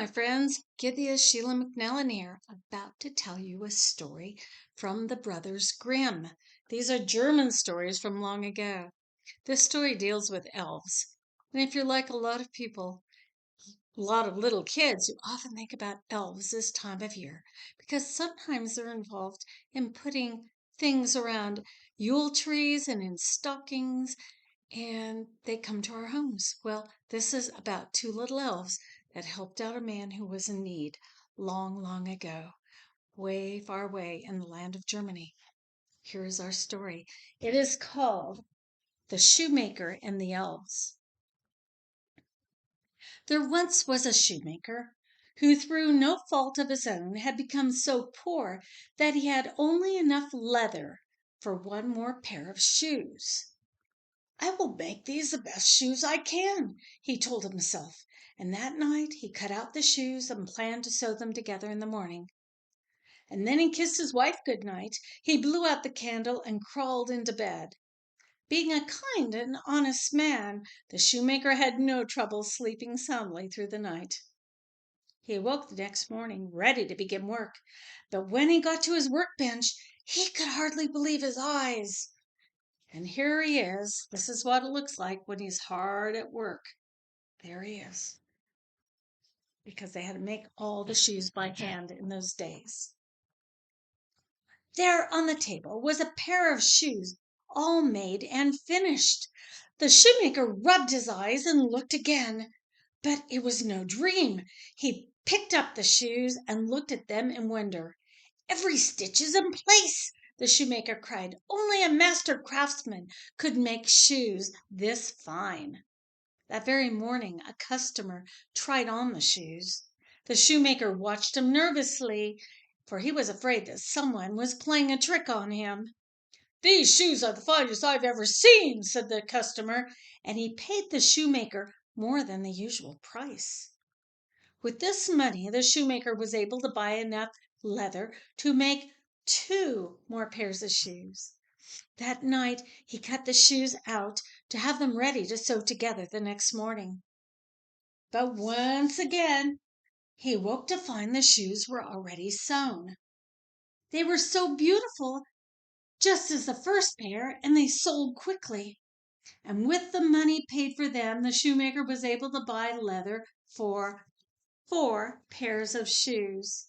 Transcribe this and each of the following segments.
my friends. Gythia, Sheila, McNallen here, about to tell you a story from the brothers Grimm. These are German stories from long ago. This story deals with elves. And if you're like a lot of people, a lot of little kids, you often think about elves this time of year because sometimes they're involved in putting things around Yule trees and in stockings, and they come to our homes. Well, this is about two little elves that helped out a man who was in need long, long ago, way far away in the land of Germany. Here is our story. It is called The Shoemaker and the Elves. There once was a shoemaker who, through no fault of his own, had become so poor that he had only enough leather for one more pair of shoes. "I will make these the best shoes I can," he told himself, and that night he cut out the shoes and planned to sew them together in the morning. And then he kissed his wife good night, he blew out the candle and crawled into bed. Being a kind and honest man, the shoemaker had no trouble sleeping soundly through the night. He awoke the next morning ready to begin work, but when he got to his workbench, he could hardly believe his eyes. And here he is. This is what it looks like when he's hard at work. There he is. Because they had to make all the shoes by hand in those days. There on the table was a pair of shoes, all made and finished. The shoemaker rubbed his eyes and looked again. But it was no dream. He picked up the shoes and looked at them in wonder. "Every stitch is in place," the shoemaker cried. "Only a master craftsman could make shoes this fine." That very morning a customer tried on the shoes. The shoemaker watched him nervously, for he was afraid that someone was playing a trick on him. "These shoes are the finest I've ever seen," said the customer, and he paid the shoemaker more than the usual price. With this money the shoemaker was able to buy enough leather to make 2 more pairs of shoes. That night he cut the shoes out to have them ready to sew together the next morning. But once again he woke to find the shoes were already sewn. They were so beautiful, just as the first pair, and they sold quickly. And with the money paid for them, the shoemaker was able to buy leather for 4 pairs of shoes.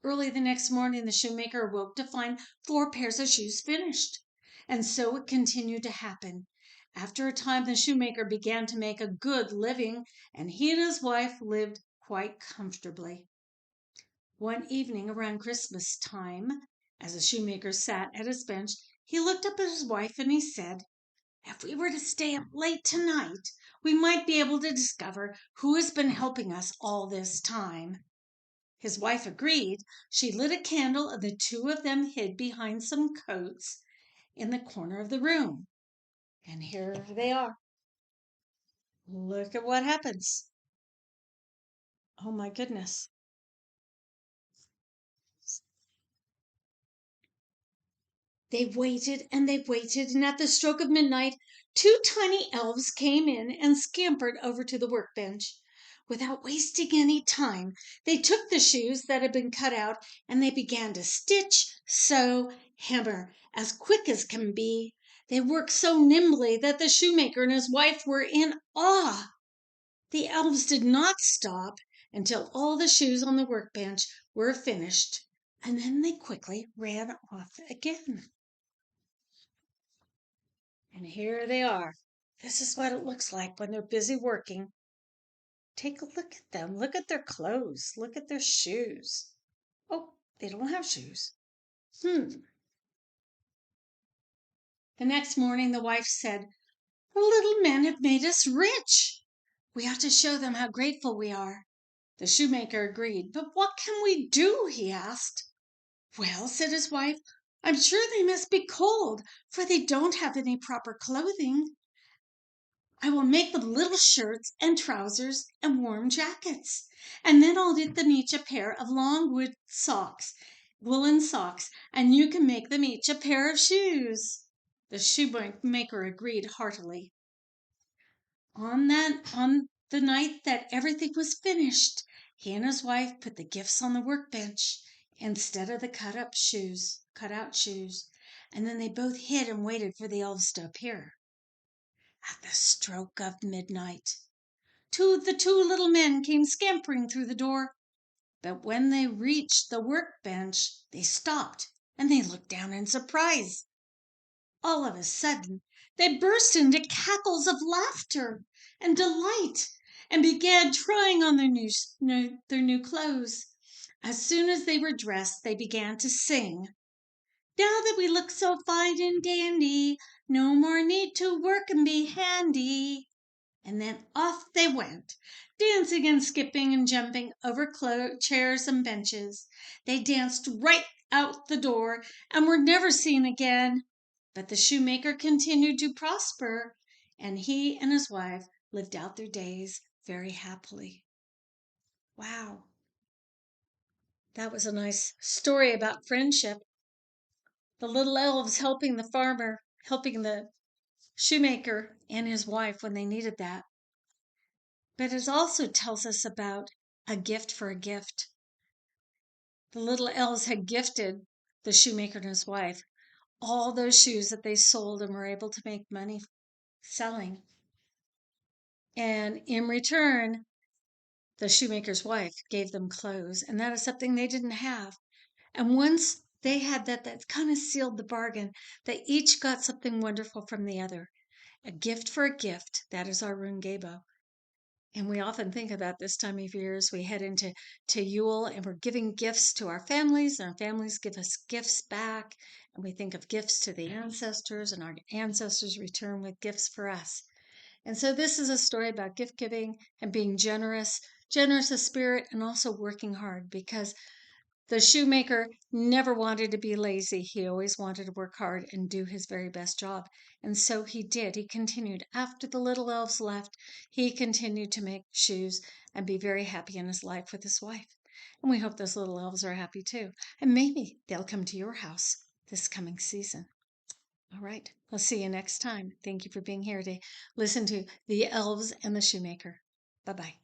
Early the next morning the shoemaker awoke to find 4 pairs of shoes finished. And so it continued to happen. After a time the shoemaker began to make a good living, and he and his wife lived quite comfortably. One evening around Christmas time, as the shoemaker sat at his bench, he looked up at his wife and he said, "If we were to stay up late tonight, we might be able to discover who has been helping us all this time." His wife agreed. She lit a candle, and the two of them hid behind some coats in the corner of the room. And here they are. Look at what happens. Oh my goodness. They waited and they waited, and at the stroke of midnight, 2 tiny elves came in and scampered over to the workbench. Without wasting any time, they took the shoes that had been cut out and they began to stitch, sew, hammer as quick as can be. They worked so nimbly that the shoemaker and his wife were in awe. The elves did not stop until all the shoes on the workbench were finished, and then they quickly ran off again. And here they are. This is what it looks like when they're busy working. Take a look at them. Look at their clothes. Look at their shoes. Oh, they don't have shoes. The next morning the wife said, "The little men have made us rich. We ought to show them how grateful we are." The shoemaker agreed. "But what can we do?" he asked. "Well," said his wife, "I'm sure they must be cold, for they don't have any proper clothing. I will make them little shirts and trousers and warm jackets, and then I'll knit them each a pair of long woolen socks, and you can make them each a pair of shoes." The shoemaker agreed heartily. On the night that everything was finished, He and his wife put the gifts on the workbench instead of the cut-out shoes, and then they both hid and waited for the elves to appear. At the stroke of midnight, the two little men came scampering through the door. But when they reached the workbench, they stopped and they looked down in surprise. All of a sudden, they burst into cackles of laughter and delight and began trying on their new clothes. As soon as they were dressed, they began to sing. Now that we look so fine and dandy, no more need to work and be handy. And then off they went, dancing and skipping and jumping over chairs and benches. They danced right out the door and were never seen again. But the shoemaker continued to prosper, and he and his wife lived out their days very happily. Wow. That was a nice story about friendship. The little elves helping the farmer, helping the shoemaker and his wife when they needed that. But it also tells us about a gift for a gift. The little elves had gifted the shoemaker and his wife all those shoes that they sold and were able to make money selling. And in return, the shoemaker's wife gave them clothes, and that is something they didn't have. And once they had that, that kind of sealed the bargain. They each got something wonderful from the other. A gift for a gift. That is our Rungebo. And we often think about this time of year as we head into Yule, and we're giving gifts to our families, and our families give us gifts back. And we think of gifts to the ancestors, and our ancestors return with gifts for us. And so this is a story about gift giving and being generous of spirit, and also working hard, because the shoemaker never wanted to be lazy. He always wanted to work hard and do his very best job. And so he did. He continued. After the little elves left, he continued to make shoes and be very happy in his life with his wife. And we hope those little elves are happy too. And maybe they'll come to your house this coming season. All right. I'll see you next time. Thank you for being here to listen to The Elves and the Shoemaker. Bye-bye.